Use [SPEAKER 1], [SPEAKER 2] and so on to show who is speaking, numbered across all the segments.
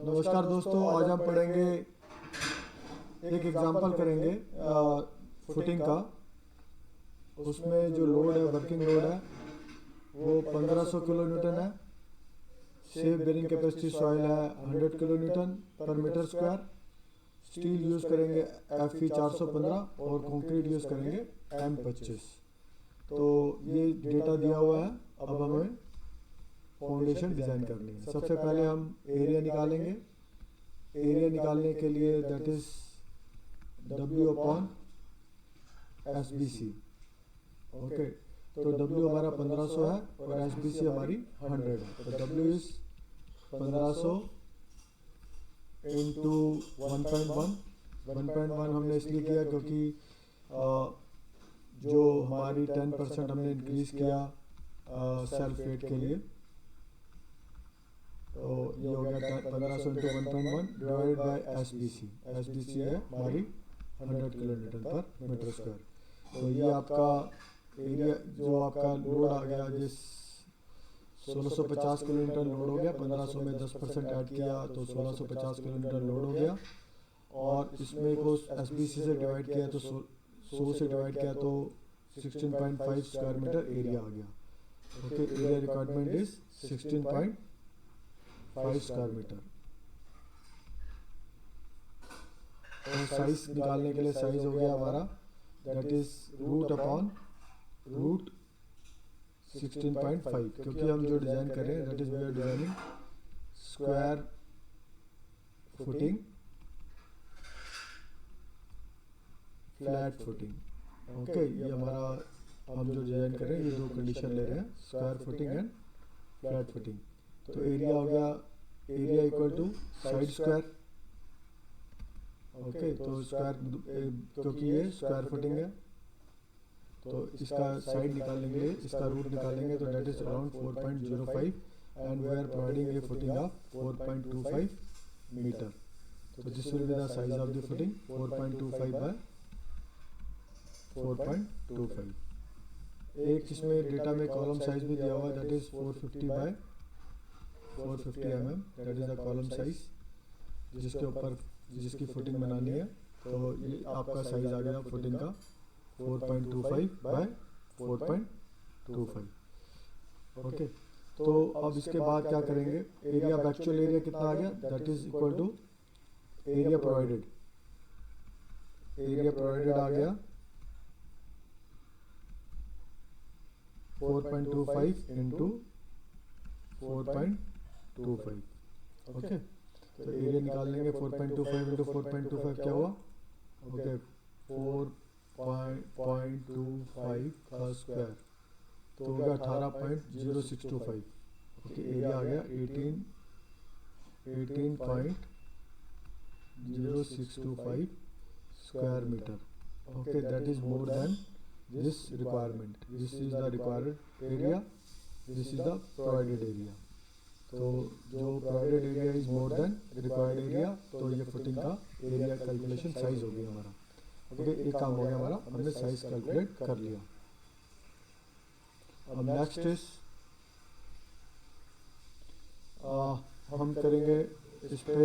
[SPEAKER 1] नमस्कार दोस्तों, आज हम पढ़ेंगे एक एग्जांपल करेंगे फुटिंग का। उसमें जो लोड है, वर्किंग लोड है, वो 1500 किलो न्यूटन है। सेफ बेरिंग कैपेसिटी सॉइल है 100 kilo newton per metre square. Steel use करेंगे FE 415 और कंक्रीट यूज़ करेंगे M25। तो ये डेटा दिया हुआ है। अब हमें फाउंडेशन डिज़ाइन करनी है। सबसे पहले हम एरिया निकालेंगे। एरिया निकालने के लिए दैट इज W/SBC। ओके, तो W हमारा 1500 है और SBC हमारी 100 है। तो W इज 1500 इंटू 1.1। 1.1 हमने इसलिए किया क्योंकि जो हमारी 10% हमने इंक्रीज़ किया सेल्फ वेट के लिए। तो ये हो गया 1500 into 1.1 divide by SBC। SBC है हमारी 100 kilo newton per metre square. तो ये आपका एरिया, जो आपका लोड आ गया, जिस 1650 किलो न्यूटन लोड हो गया, 1500 में 10% ऐड किया तो 1650 किलो न्यूटन लोड हो गया। और इसमें को SBC से डिवाइड किया तो 100 से डिवाइड किया तो 16.5 स्क्वायर मीटर एरिया आ गया। Okay, area requirement is 16.5 square metre. और साइज निकालने के लिए साइज हो गया हमारा that is root upon root 16.5, क्योंकि हम जो डिज़ाइन कर रहे हैं that is we are designing square footing, flat footing. Okay, ये हमारा हम जो डिज़ाइन कर रहे हैं ये दो कंडीशन ले रहे हैं, square footing and flat footing. तो एरिया हो गया, area equal to side square. Okay, तो स्क्वायर, क्योंकि ये स्क्वायर फुटिंग है तो इसका साइड निकालने के लिए इसका रूट निकालेंगे तो that is around 4.05 and we are providing a footing of 4.25 metre. तो this will be the size of the footing 4.25 by 4.25। एक इसमें डेटा में कॉलम साइज भी दिया हुआ है that is 450 by 450 mm। That is the column size जिसके ऊपर जिसकी फुटिंग बनानी है। तो ये आपका साइज आ गया फुटिंग का 4.25 बाय 4.25। ओके, तो अब इसके बाद क्या करेंगे, एरिया, एक्चुअल एरिया कितना आ गया that is equal to area provided. Area provided आ गया 4.25 इंटू 4.25। ओके, तो एरिया निकाल लेंगे 4.25 इंटू 4.25 क्या हुआ। ओके, 4.25 का स्क्वायर तो हो गया 18.0625। ओके, एरिया आ गया 18.0625 square metre. Okay, that is more than this requirement. This is the required area, this is the provided area। तो जो provided area is more than required area, तो ये फुटिंग का एरिया कैलकुलेशन साइज हो गया हमारा। ओके, एक काम हो गया हमारा, हमने साइज कैलकुलेट कर लिया। अब नेक्स्ट इज हम करेंगे इस पे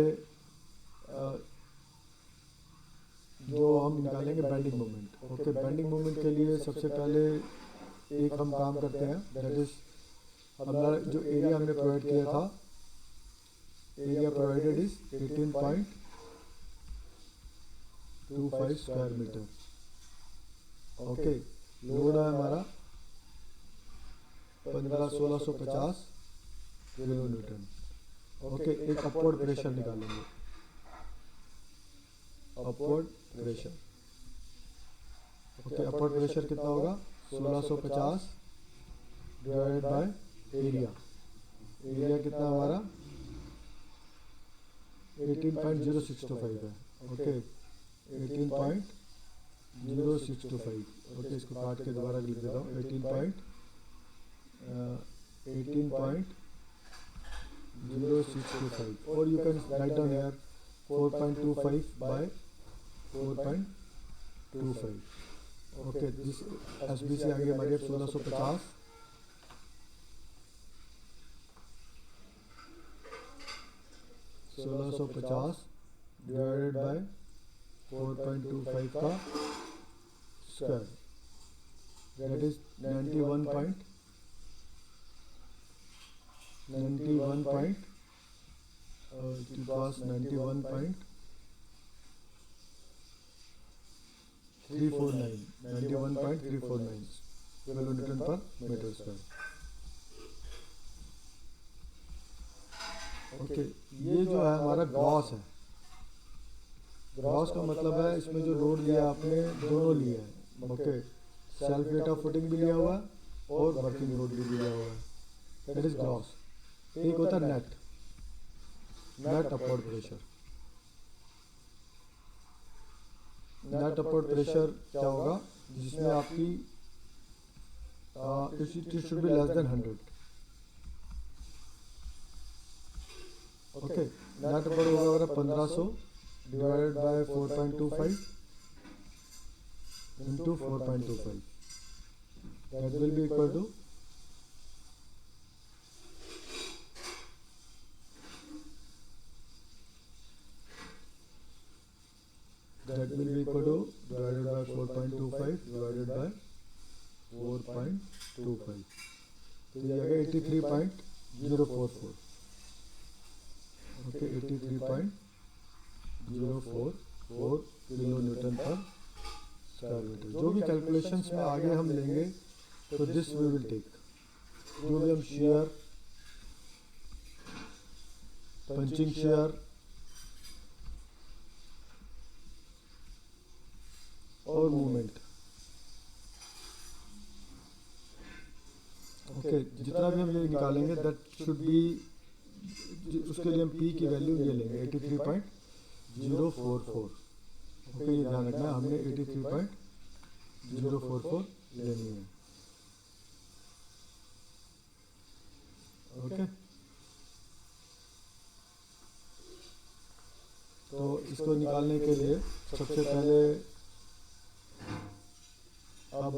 [SPEAKER 1] जो हम निकालेंगे bending moment. Okay, bending moment के लिए सबसे पहले एक हम काम करते हैं दैट इज हमारा जो एरिया हमने प्रोवाइड किया था, area provided is 18.25 square metre. Okay, load है हमारा 1650 किलो न्यूटन। ओके, एक अपवर्ड प्रेशर निकालेंगे, upward pressure. Okay, upward pressure कितना होगा 1650 डिवाइडेड बाय एरिया। एरिया कितना हमारा 18.0625 है। ओके, 18.0625। ओके, इसको काट के दोबारा लिख देता हूँ 18.0625 और you can write down here 4.25 by 4.25। Okay, this SBC आ गई हमारी 1650 1650 1650 डिवाइडेड बाय 4.25 का square, that is 91.349 kilo newton per metre square. Okay, ये जो है हमारा ग्रॉस है। ग्रॉस का मतलब है इसमें जो लोड लिया आपने दोनों लिया है। Okay, self weight of footing भी लिया हुआ है और वर्किंग लोड भी लिया हुआ है, दैट इज ग्रॉस। एक होता है net upward pressure. Net upward pressure क्या होगा, जिसमें आपकी it should be less than 100। Okay, net upward होगा अगर 1500 divided by 4.25 into 4.25, that will be equal to divided by 4.25 divided by 4.25, तो ये आएगा 83.044। ओके, 83.044 किलो न्यूटन पर स्क्वायर मीटर। जो भी कैलकुलेशंस में आगे हम लेंगे तो दिस वी विल टेक, जो भी हम शेयर, पंचिंग शेयर और मूवमेंट, ओके, जितना भी हम ये निकालेंगे दैट शुड बी, उसके लिए हम पी की वैल्यू ये लेंगे 83.044। ओके, ये ध्यान रखना हमने 83.044 लेनी है। ओके, तो इसको निकालने के लिए सबसे पहले अब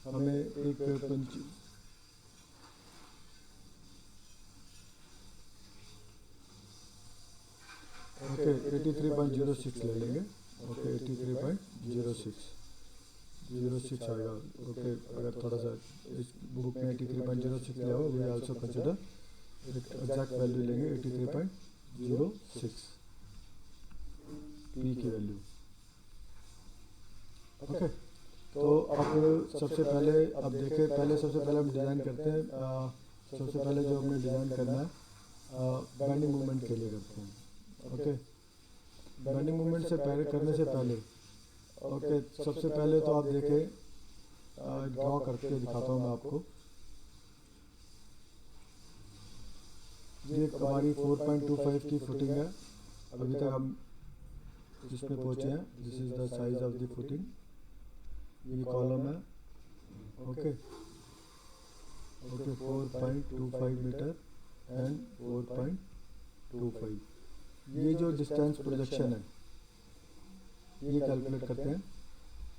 [SPEAKER 1] हमें एक पंच, ओके 83.06 ले लेंगे। ओके, 83.06 आएगा। ओके, अगर थोड़ा सा इस बुक में 83.06 लिया हुआ, we also consider exact value लेंगे 83.06 पी की वैल्यू। ओके, तो अब सबसे पहले अब देखें, सबसे पहले हम डिज़ाइन करते हैं। सबसे पहले जो हमने डिज़ाइन करना है बेंडिंग मूवमेंट के लिए करते हैं। ओके, बेंडिंग मूवमेंट से पहले करने से पहले ओके, सबसे पहले तो आप देखें, ड्रॉ करके दिखाता हूँ मैं आपको। ये हमारी 4.25 की फुटिंग है। अभी तक हम जिसमें पहुँचे हैं, this is the size of the footing. ये कॉलम है। Okay, 4.25 metre and 4.25। ये जो डिस्टेंस प्रोजेक्शन है ये कैलकुलेट करते हैं।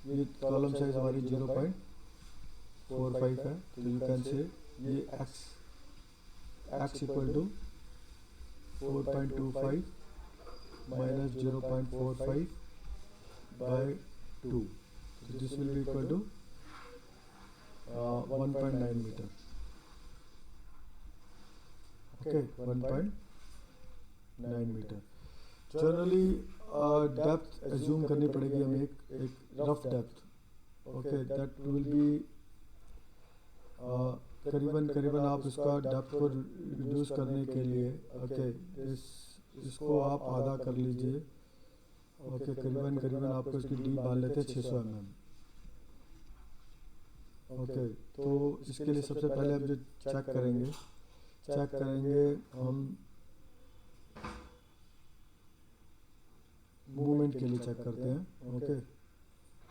[SPEAKER 1] ये कॉलम साइज हमारी 0.45 है, तो यू कैन से ये x equal to 4.25 minus 0.45 by 2, तो this will be equal to 1.9 metre. Okay, 1.9 metre. Generally depth assume करनी पड़ेगी हमें, एक rough depth. Okay, that will be करीबन आप इसका डेप्थ को रिड्यूस करने के लिए ओके इसको आप आधा कर लीजिए। ओके, करीबन आपको इसकी डी मान लेते हैं 600 mm। ओके, तो इसके लिए सबसे पहले हम जो चेक करेंगे हम मूवमेंट के लिए चेक करते हैं। ओके,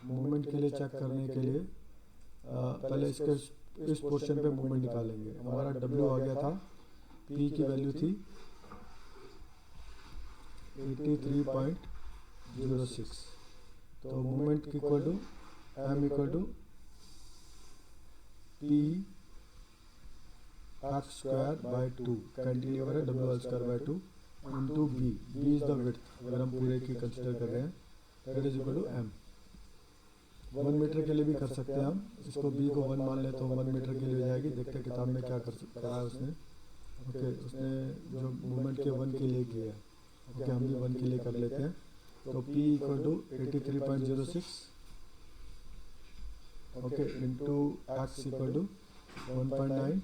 [SPEAKER 1] मूवमेंट के लिए चेक करने के लिए पहले इसके इस पोर्शन पे मूवमेंट निकालेंगे। हमारा W आ गया था, P की वैल्यू थी 83.06, तो movement equal to M equal to P x square by 2, cantilever है W square by 2 into B, B is the width, अगर हम पूरे की कंसिडर कर रहे हैं, that is equal to M. 1 metre के लिए भी कर सकते हैं हम, इसको बी को 1 मान लें तो 1 मीटर के लिए हो जाएगी। देखते हैं किताब में क्या करा है उसने। ओके, उसने जो मूवमेंट के 1 के लिए किया है, ओके हम भी 1 के लिए कर लेते हैं। तो P equal to 83.06 okay into X equal to 1.9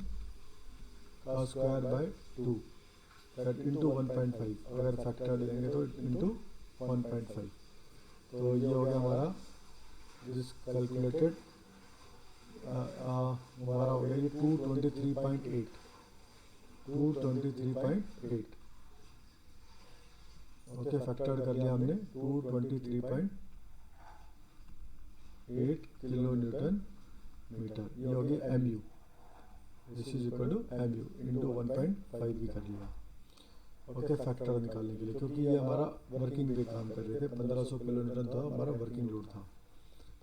[SPEAKER 1] का स्क्वायर बाय 2 इंटू 1.5, अगर फैक्टर लेंगे तो इंटू 1.5। तो ये हो गया हमारा दिस कैलकुलेटेड, हमारा हो गया ये 223.8 223.8। ओके फैक्टर कर लिया हमने 223.8 किलो न्यूटन मीटर, ये होगी M U. This is equal to M U into 1.5 भी कर लिया। ओके फैक्टर निकालने के लिए, क्योंकि ये हमारा वर्किंग पे काम कर रहे थे, 1500 किलो न्यूटन था हमारा वर्किंग लोड था।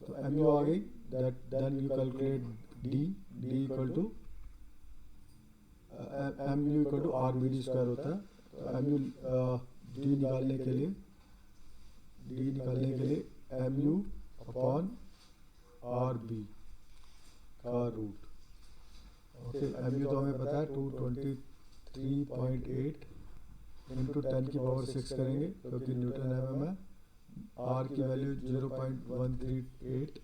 [SPEAKER 1] तो एम यू आ गई, that then you calculate D, D equal to M U equal to R B D square होता है। तो एम यू डी निकालने के लिए M U upon R B का रूट। ओके एम यू तो हमें पता है 223.8 इंटू 10 की पावर 6 करेंगे, क्योंकि न्यूटन एम है। आर की वैल्यू 0.138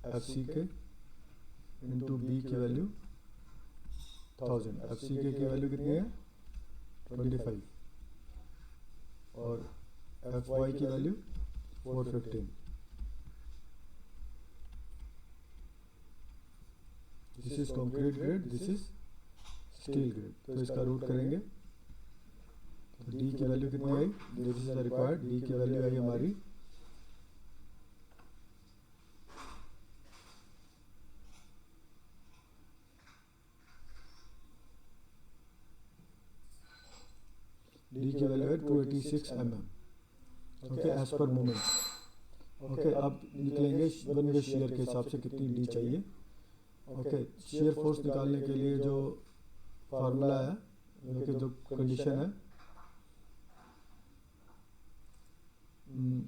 [SPEAKER 1] एफ सी के इंटू बी की वैल्यू 1000, एफ सी के की वैल्यू कितनी है 25 और एफ वाई की value 415। This is concrete grade, this is steel grade. तो इसका रूट करेंगे तो डी की वैल्यू कितनी आई, this is the required, D की वैल्यू आई हमारी 286 mm। Okay as per moment. Okay अब निकलेंगे बनेंगे शेयर के हिसाब से कितनी डी चाहिए। ओके शेयर फोर्स निकालने के लिए जो फार्मूला है, ओके जो कंडीशन है,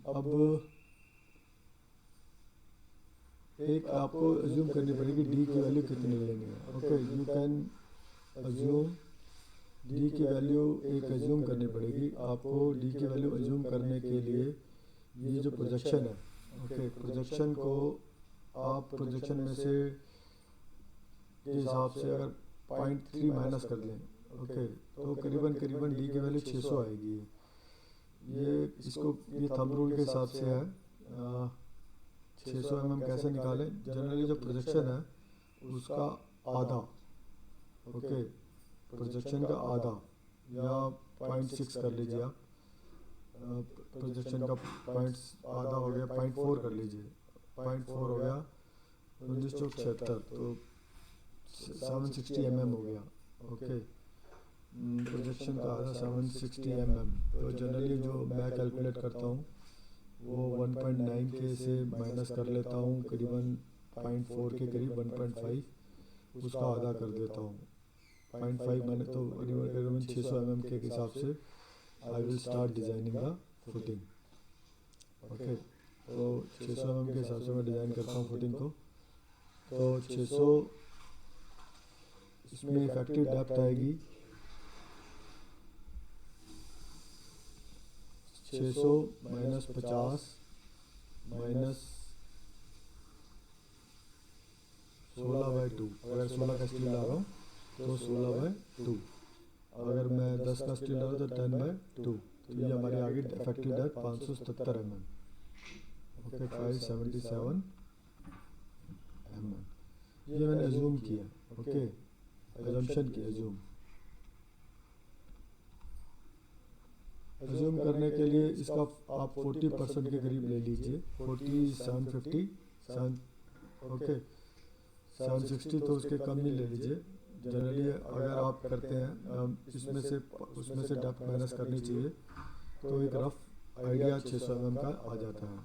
[SPEAKER 1] अब एक आपको अज्यूम करनी पड़ेगी डी की वैल्यू कितनी लेनी है। Okay you can assume D की वैल्यू एक अज्यूम करनी पड़ेगी आपको। डी की वैल्यू अज्यूम करने के लिए ये जो प्रोजेक्शन है, ओके प्रोजेक्शन को आप प्रोजेक्शन में से के हिसाब से अगर 0.3 माइनस कर लें, ओके तो करीबन डी की वैल्यू 600 आएगी। ये इसको ये थंब रूल के हिसाब से है। 600 mm कैसे निकालें, जनरली जो प्रोजेक्शन है उसका आधा, ओके प्रोजेक्शन का आधा या 0.6 कर लीजिए आप, प्रोजेक्शन का पॉइंट्स आधा हो गया 0.4 कर लीजिए, 0.4 हो गया 1976, तो 760 mm हो गया। ओके प्रोजेक्शन का आधा 760 mm। तो जनरली जो मैं कैलकुलेट करता हूँ वो 1.9 के से माइनस कर लेता हूँ, करीबन 0.4 के करीब 1.5 उसका आधा कर देता हूँ। 0.5 मैंने तो करीबन 600 mm के हिसाब से I will start designing the footing. Okay तो 600 mm के हिसाब से मैं डिज़ाइन करता हूँ फुटिंग को। तो 600 इसमें इफेक्टिव डेप्थ आएगी 600 माइनस 50 माइनस 16/2। अगर 16 का स्टील ला रहा हूँ तो 16/2, अगर मैं 10 का स्टील ला रहा हूँ तो 10/2। तो ये हमारी आगे effective depth 577 mm। Okay 577 mm ये मैंने अज्यूम किया। ओके अजम्पशन की अज्यूम करने के लिए इसका आप 40% के करीब ले लीजिए, 4750 ओके 760, तो उसके कम ही ले लीजिए। जनरली अगर आप करते हैं उसमें से डेप्थ माइनस करनी चाहिए, तो एक रफ आइडिया 600 mm का आ जाता है।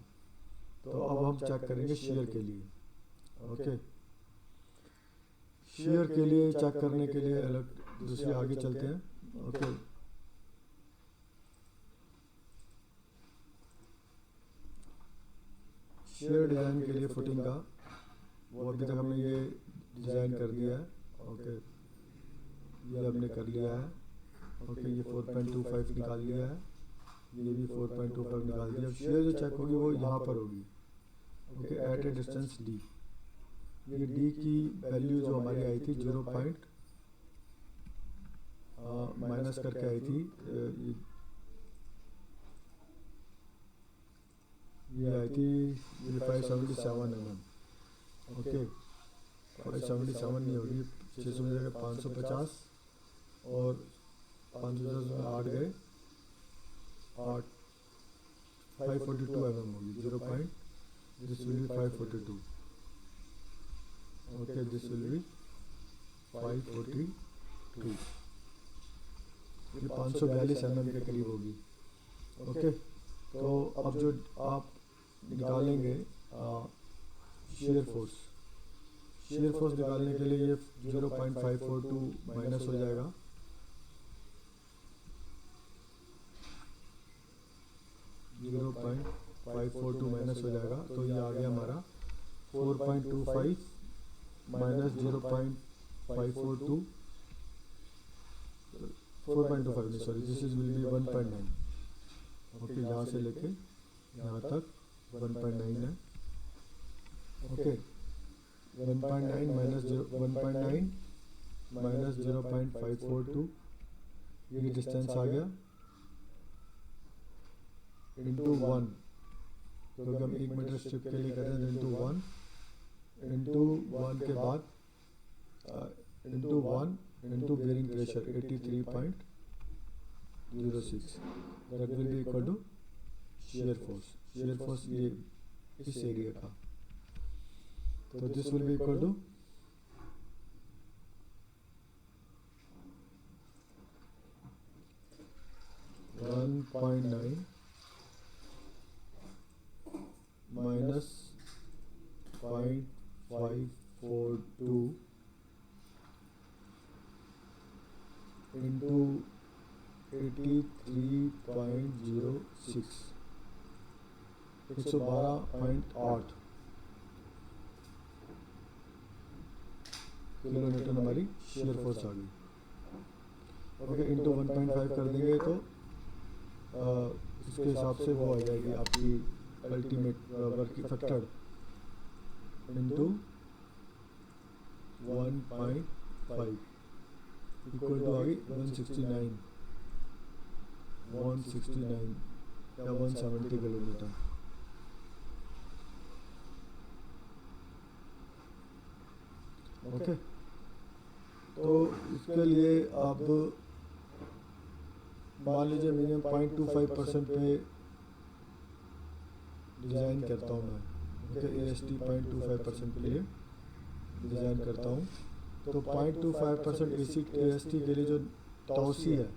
[SPEAKER 1] तो अब हम चेक करेंगे शेयर के लिए। ओके शेयर के लिए चेक करने के लिए अलग दूसरी आगे चलते हैं। ओके शेयर डिज़ाइन के लिए फुटिंग का, वो अभी तक हमने ये डिज़ाइन कर दिया है। ओके, ये हमने कर लिया है। ओके, ये 4.25 निकाल लिया है, ये भी 4.25 निकाल दिया। अब शेयर जो चेक होगी वो यहाँ पर होगी। Okay, at a distance D, ये डी की वैल्यू जो हमारी आई थी 0 पॉइंट माइनस करके आई थी, ये आई थी 577 mm। ओके, 577 नहीं होगी, 600 में जगह 550 और 550 में 8 गए 8, 542 mm होगी। 0 point, this will B 542। Okay, this will B 542, ये 542 mm के करीब होगी। ओके, तो अब जो आप निकालेंगे शेयर फोर्स, शेयर फोर्स निकालने के लिए ये 0.542 माइनस हो जाएगा। जीरो पॉइंट 542 माइनस हो जाएगा, तो ये आ गया हमारा 4.25 माइनस 0.542, 4.25 नहीं sorry, this is will be 1.9। Okay, यहाँ से लेके यहाँ तक 1.9 है। ओके, 1.9 माइनस 1.9 माइनस 0.542, ये डिस्टेंस आ गया इंटू 1, क्योंकि हम 1 मीटर स्ट्रिप के लिए कर रहे हैं, इंटू 1, इंटू 1 के बाद into 1 into bearing pressure 83.06, that will be equal to shear force. Shear force ये इस एरिया का, तो this will be equal to 1.9 minus 0.542 into 83.06, 112.8 kilometre हमारी शेयर फोर्स आ गई। ओके, इंटू 1.5 कर देंगे तो इसके हिसाब से वो आ जाएगी आपकी ultimate work factor into 1.5 equal to आ गई 169 या 170 किलोमीटर। ओके, तो इसके लिए अब मान लीजिए मिनिमम 0.25% पे डिज़ाइन करता हूँ मैं। ओके, AST 0.25% के लिए डिज़ाइन करता हूँ, तो 0.25% AST के लिए जो टॉसी है,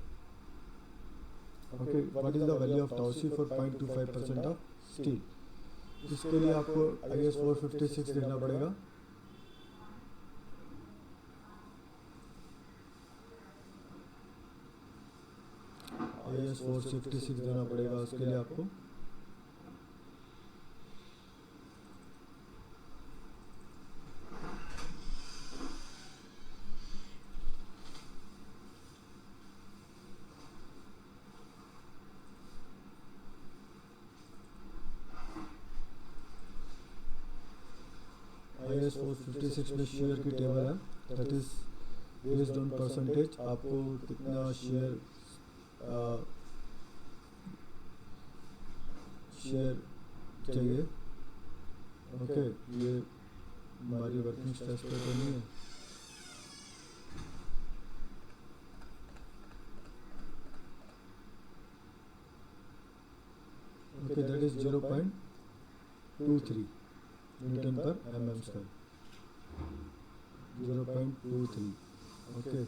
[SPEAKER 1] okay, what is the value of tau c for 0.25% of steel, इसके लिए आपको IS 456 देना पड़ेगा। IS 456 देना पड़ेगा उसके लिए आपको। IS 456 में शेयर की टेबल है, that is based on percentage, आपको कितना शेयर चाहिए। ओके, ये हमारी वर्किंग स्ट्रेस पे तो नहीं है। Okay, that is 0.23 Newton per mm square, 0.23। Okay,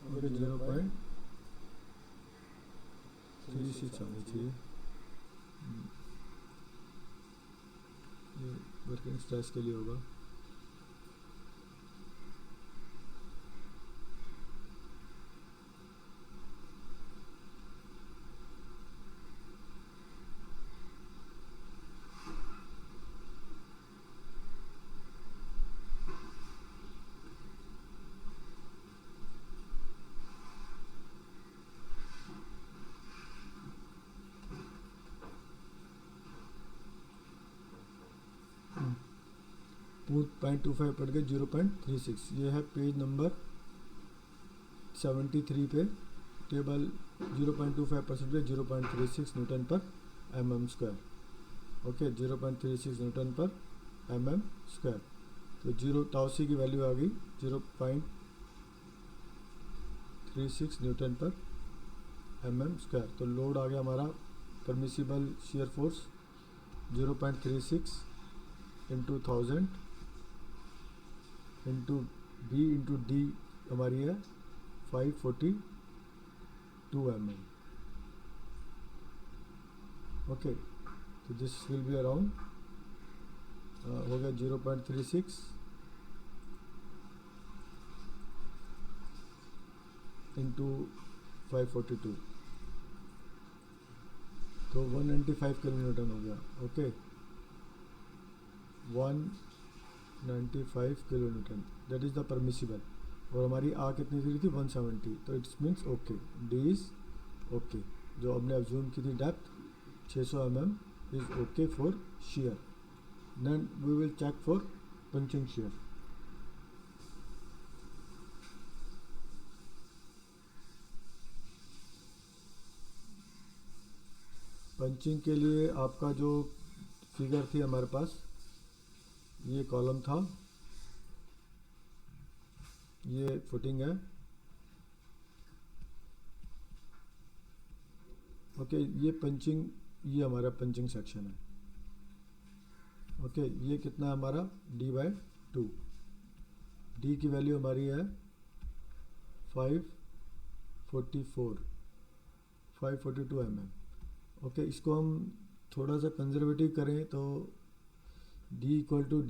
[SPEAKER 1] okay, 0.36 आनी चाहिए। ये वर्किंग स्ट्रेस के लिए होगा। 0.25 पड़ गए 0.36। ये है पेज नंबर 73 पे टेबल 0.25% पे 0.36 newton per mm square. Okay 0.36 newton per mm square. तो जीरो ताउसी की वैल्यू आ गई 0.36 न्यूटन पर mm स्क्वायर। तो लोड आ गया हमारा permissible shear force 0.36 into 1000 into B into D हमारी है 542 mm। ओके तो दिस विल बी अराउंड हो गया 0.36 इंटू 542 तो 195 किलो न्यूटन हो गया। Okay 195 kilo newton that is the permissible. और हमारी आ कितनी थी 170। तो it's means okay D is okay. जो हमने अज्यूम की थी depth 600 mm is okay for shear। Then we will check for punching shear। Punching के लिए आपका जो फिगर थी हमारे पास, ये कॉलम था, ये फुटिंग है। ओके ये पंचिंग, ये हमारा पंचिंग सेक्शन है। ओके ये कितना है हमारा d/2। डी की वैल्यू हमारी है 542 mm। ओके इसको हम थोड़ा सा कंजर्वेटिव करें तो d equal to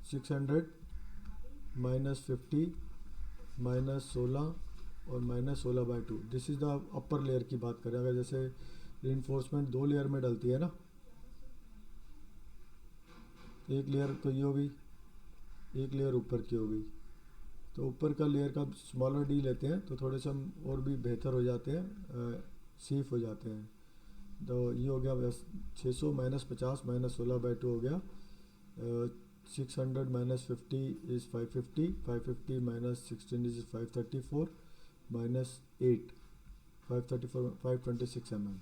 [SPEAKER 1] 600 minus 50 minus 16 और minus 16/2। This is the upper layer की बात करें। अगर जैसे रिइंफोर्समेंट 2 लेयर में डलती है ना, एक लेयर तो ये हो गई, एक लेयर ऊपर की हो गई। तो ऊपर का लेयर का स्मॉलर डी लेते हैं तो थोड़े से हम और भी बेहतर हो जाते हैं, सेफ हो जाते हैं। तो ये हो गया बस 600 माइनस 50 माइनस 16/2 हो गया 600 minus 50 is 550 minus 16 is 534 minus 8 526 mm।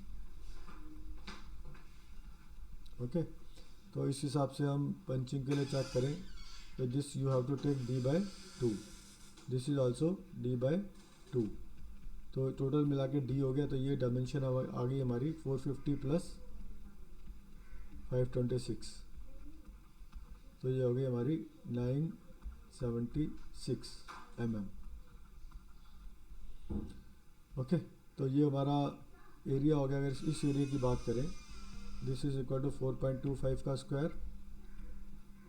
[SPEAKER 1] Okay तो इस हिसाब से हम पंचिंग के लिए चेक करें तो this you have to take d/2। This is also d/2। तो टोटल मिला के d हो गया। तो ये डायमेंशन आ गई हमारी 450 प्लस 526। तो ये हो गई हमारी 976 mm। ओके तो ये हमारा एरिया हो गया। अगर इस एरिया की बात करें, दिस इज इक्वल टू 4.25 का स्क्वायर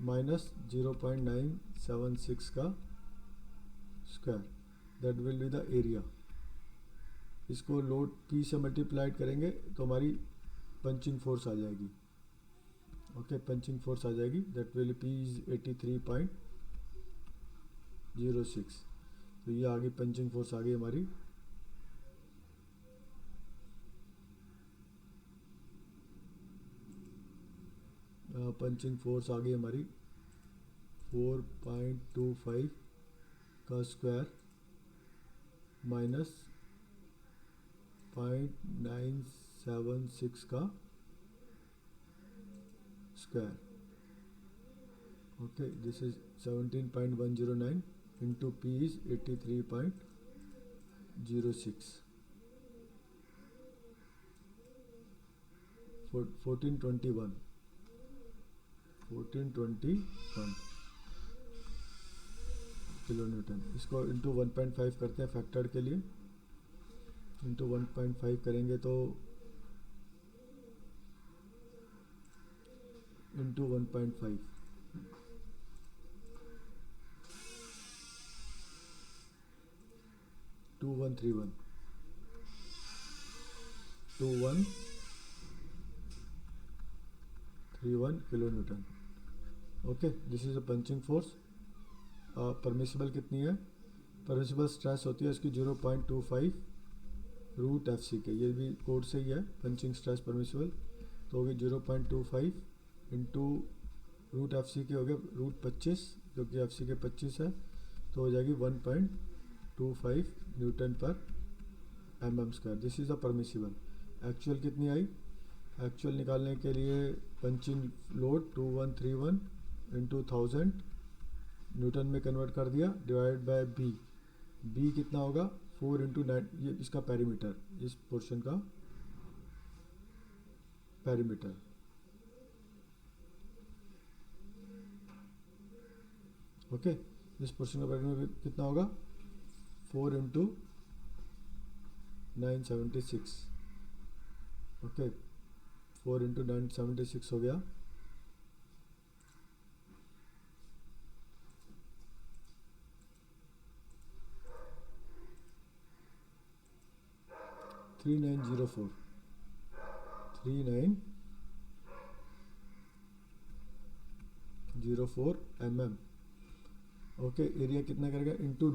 [SPEAKER 1] माइनस 0.976 का square, that will be the area. इसको लोड P से मल्टीप्लाइड करेंगे तो हमारी पंचिंग फोर्स आ जाएगी। ओके पंचिंग फोर्स आ जाएगी, दैट विल P इज 83.06। तो ये आ गई पंचिंग फोर्स, आ गई हमारी। पंचिंग फोर्स आ गई हमारी 4.25 का स्क्वायर माइनस 0.976 का square. Okay this is 17.109 into P is 83.06 1421 kilo Newton. इसको इंटू 1.5 करते हैं फैक्टर्ड के लिए। इंटू 1.5 करेंगे तो into 1.5 2131 kilo newton. Okay this is a punching force. Permissible कितनी है? परमिसिबल स्ट्रेस होती है इसकी 0.25 रूट FC के, ये भी कोड से ही है पंचिंग स्ट्रेस परमिसिबल। तो होगी 0.25 इंटू रूट एफ सी के हो गए रूट 25, क्योंकि एफ सी के 25 है तो हो जाएगी 1.25 newton per M square. This is a permissible. Actual कितनी आई? एक्चुअल निकालने के लिए पंचिंग लोड 2131 इंटू 1000 न्यूटन में कन्वर्ट कर दिया, डिवाइड बाय बी। बी कितना होगा? 4 इंटू 9, ये इसका पेरीमीटर, इस पोर्शन का पेरीमीटर। ओके, इस पोर्शन का पेरीमीटर कितना होगा? 4 इंटू 976। ओके, 4 इंटू 976 हो गया 3904 mm। ओके, एरिया कितना करेगा? इंटू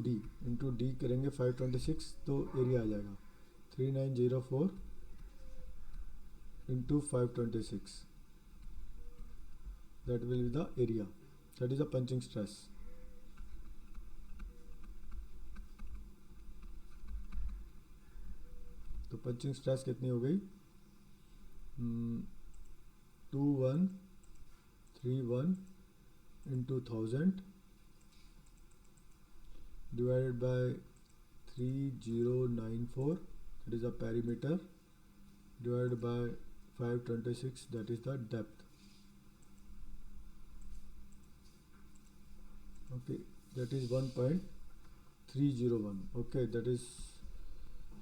[SPEAKER 1] डी करेंगे 526 तो एरिया आ जाएगा 3904 into 526, that will be the area, that is the punching stress. तो पंचिंग स्ट्रेस कितनी हो गई? 2131 into 1000 divided by 3094, that is the perimeter, divided by 526, that is the depth. Okay, that is 1.301. okay, that is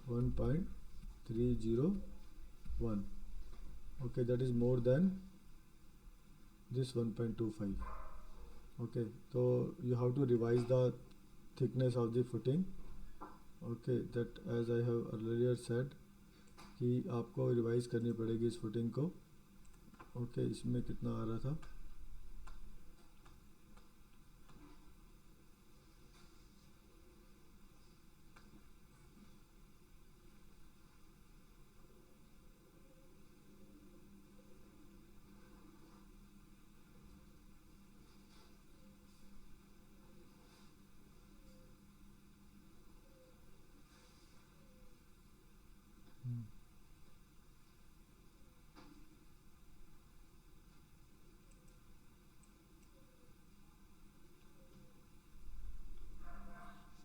[SPEAKER 1] 1.301. okay, that is more than this 1.25. okay, so you have to revise the thickness of the footing। okay, that as I have earlier said कि आपको revise करनी पड़ेगी इस footing को। okay, इसमें कितना आ रहा था?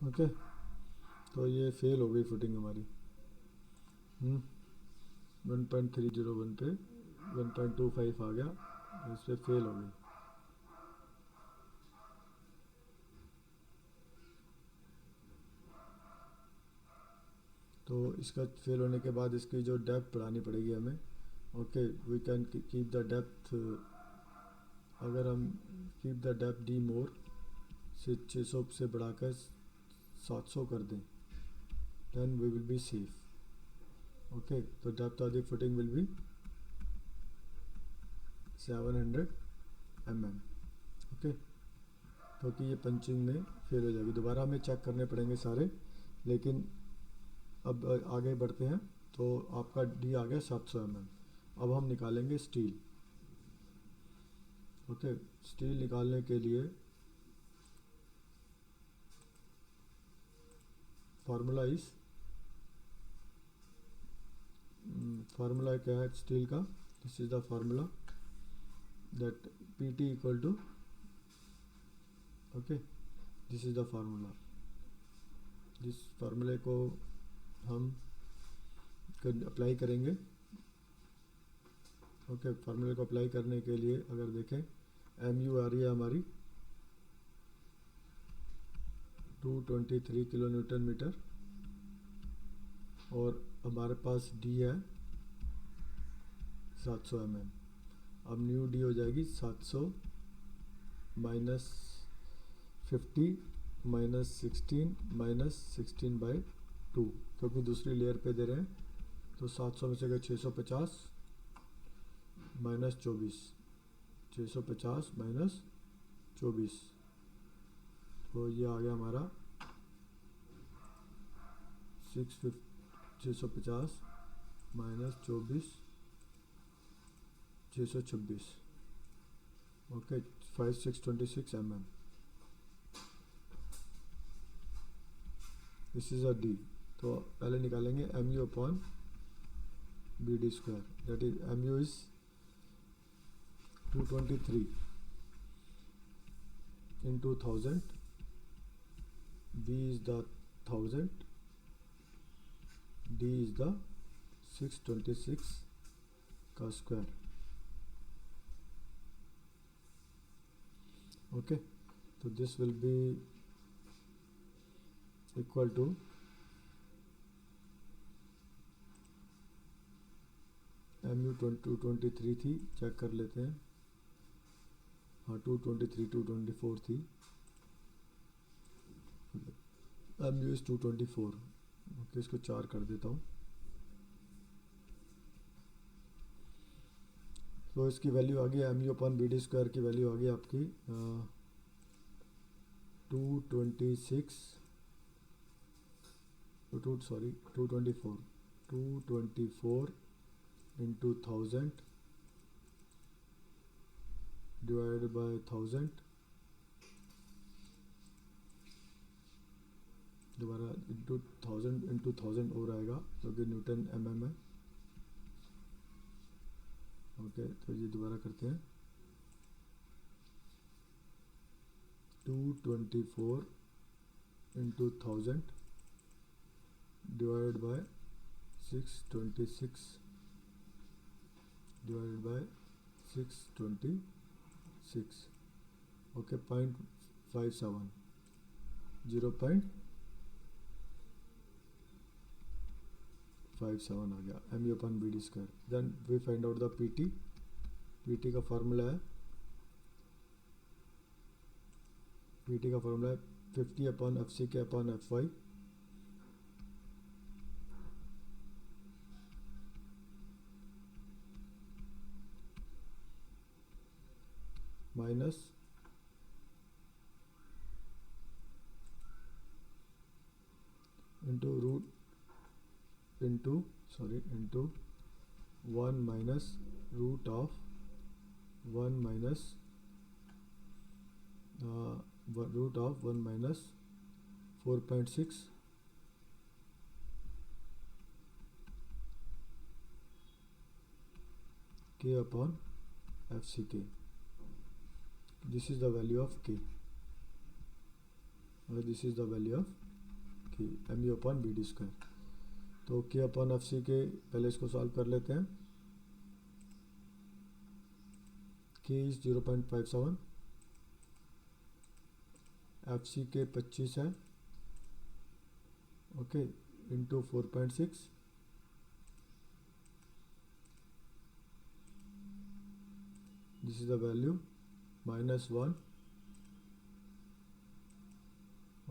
[SPEAKER 1] ओके, तो ये फेल हो गई फुटिंग हमारी। 1.301 पे 1.25 आ गया, इस पर फेल हो गई। तो इसका फेल होने के बाद इसकी जो डेप्थ बढ़ानी पड़ेगी हमें। Okay, we can keep the depth, अगर हम keep the depth D more से 600 से बढ़ाकर 700 कर दें, then we will be safe. Okay, तो depth of the footing will be 700 mm। Okay, क्योंकि ये पंचिंग में फेल हो जाएगी। दोबारा हमें चेक करने पड़ेंगे सारे, लेकिन अब आगे बढ़ते हैं। तो आपका डी आ गया 700 mm। अब हम निकालेंगे स्टील। ओके, स्टील निकालने के लिए फार्मूला फार्मूला क्या है स्टील का? This is the formula that P T equal to, okay, this is the formula. जिस फार्मूले को हम अप्लाई करेंगे, ओके, फार्मूले को अप्लाई करने के लिए अगर देखें, एम यू आ रही है हमारी 223 किलो न्यूटन मीटर, और हमारे पास डी है 700 mm। अब न्यू डी हो जाएगी 700 माइनस 50 माइनस 16 माइनस 16/2, क्योंकि दूसरी लेयर पे दे रहे हैं। तो 700 में से अगर 650 माइनस 24, 650 माइनस 24, तो ये आ गया हमारा 650 minus 24, 626। Okay 5626 mm. This is a D, तो पहले निकालेंगे M U upon B D square, that is M U is 223 into 1000, b is the 1000, d is the 626 का स्क्वायर. ओके, तो this will be equal to M U 223 थी, check कर लेते हैं. हाँ 223 224 थी. M U is 224. ओके, इसको 4 कर देता हूँ. तो इसकी वैल्यू आ गई M U upon B D square की वैल्यू आ गई आपकी 224 into 1000 divided by 1000, दोबारा इंटू 1000 और आएगा जो कि न्यूटन mm है. ओके, तो ये दोबारा करते हैं. 224 into 1000 divided by 626 divided by 626. Okay, 0.57 0.57 आ गया M U upon B D square. Then we find out the P T का फार्मूला है 50 upon F C K upon F Y minus into 1 minus root of 1 minus 4.6 k upon fck. This is the value of k. This is the value of k, mu upon bd square. तो k upon F C के पहले इसको solve कर लेते हैं. k is 0.57, F C के 25 है. Okay, into 4.6 this is the value minus 1.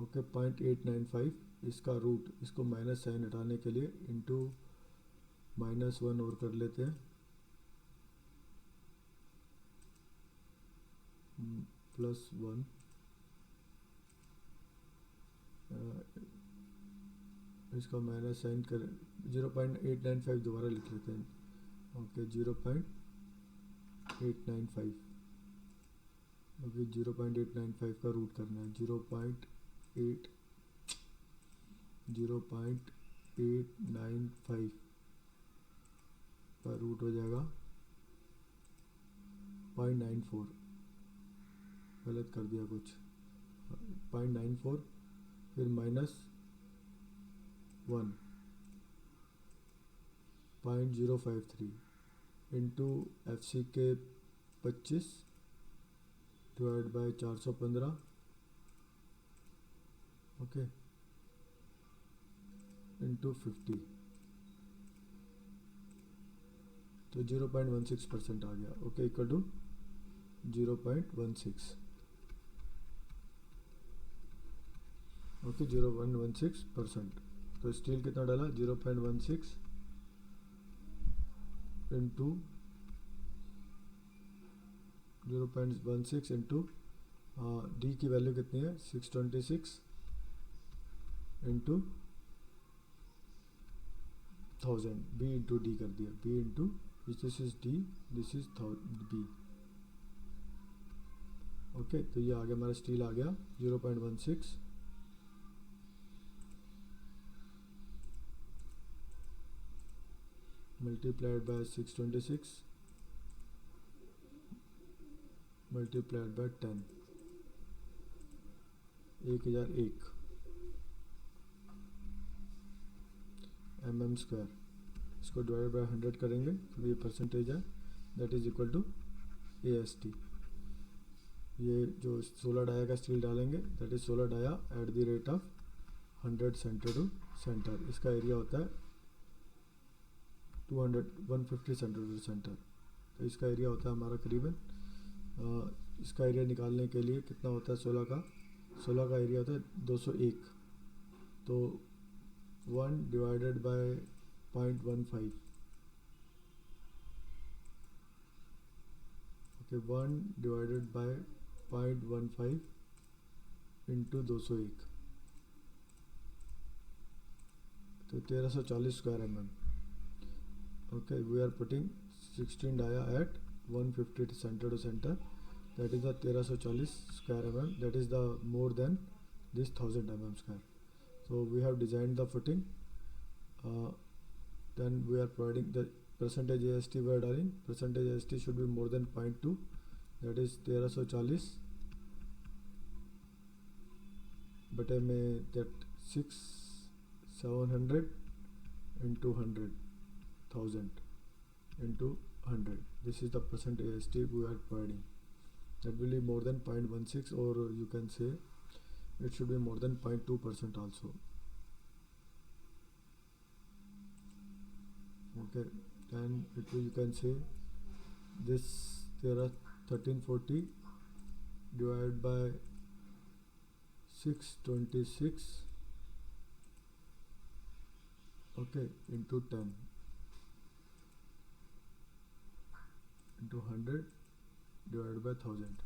[SPEAKER 1] Okay, 0.895 इसका रूट, इसको माइनस साइन हटाने के लिए इंटू -1 और कर लेते हैं +1. इसका माइनस साइन कर 0.895 दोबारा लिख लेते हैं. ओके, 0.895. ओके, 0.895 का रूट करना है. 0.895 का रूट हो जाएगा 0.94. गलत कर दिया कुछ. 0.94 फिर -1 0.053 इंटू एफ सी के 25 डिवाइड बाय 415. ओके, इंटू 50 तो 0.16% आ गया. Okay, equal to 0.16. ओके, 0.16%. तो स्टील कितना डाला 0.16 इंटू 0.16 इंटू डी की वैल्यू कितनी है 626 इंटू 1000. बी इंटू डी कर दिया. B into this is D, this is B. Okay, तो ये आ गया हमारा स्टील आ गया 0.16 multiplied by 626 multiplied by 10 1001 mm square. इसको डिवाइड बाय 100 करेंगे तो ये परसेंटेज है, that is equal to AST। ये जो 16 डाया का स्टील डालेंगे that is 16 dia at the rate of 100 centre to centre. इसका एरिया होता है 150 सेंटर टू सेंटर। तो इसका एरिया होता है हमारा करीबन इसका एरिया निकालने के लिए कितना होता है 16 का एरिया होता है 201। तो 1 divided by 0.15 okay 1 divided by 0.15 into 201 तो 1340 square mm। okay, we are putting 16 dia at 150 center to center, that is the 1340 square mm, that is the more than this 1000 mm square. So we have designed the footing, then we are providing the percentage AST we are dialing, percentage AST should be more than 0.2, that is 1340 बटे में that 700 into 100,000 into 100, this is the percent AST we are providing. That will be more than 0.16 or you can say it should be more than 0.2% also. Okay, then it will, you can say this there are 1340 divided by 626 okay into 10 into 100 divided by 1000,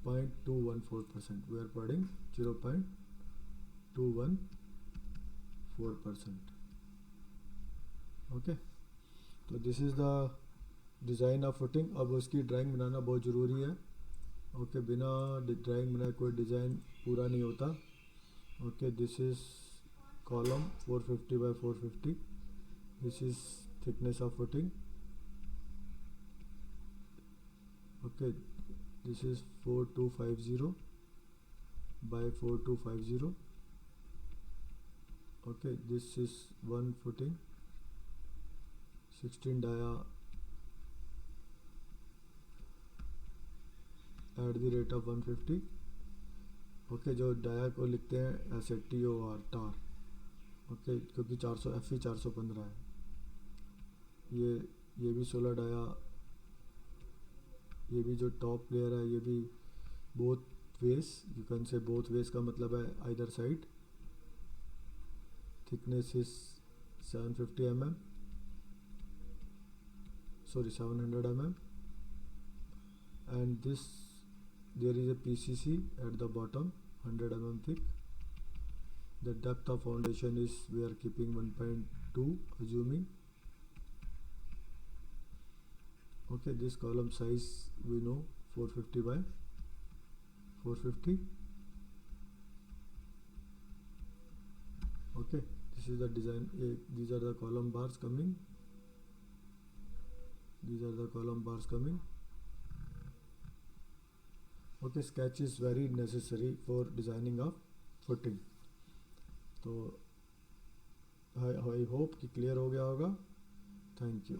[SPEAKER 1] 0.214%. We are providing 0.214%. okay, तो this is the design of footing. अब उसकी drawing बनाना बहुत ज़रूरी है। Okay, बिना drawing बनाए कोई design पूरा नहीं होता। Okay, this is column 450 by 450, this is thickness of footing। okay, this is 4250 by 4250। okay, this is one footing 16 dia at the rate of 150। Okay, जो डाया को लिखते हैं ऐसे TOR टार। ओके, क्योंकि 400 FE 415 है। ये भी 16 डाया, ये भी जो टॉप लेयर है ये भी both ways, you can say both ways का मतलब है either side. Thickness is 750 mm, sorry 700 mm, and this there is a PCC at the bottom 100 mm thick। the depth of foundation is we are keeping 1.2 assuming। okay, this column size we know 450 by 450। okay, this is the design। these are the column bars coming, these are the column bars coming। okay, sketch is very necessary for designing of footing। तो I hope कि clear हो गया होगा। Thank you.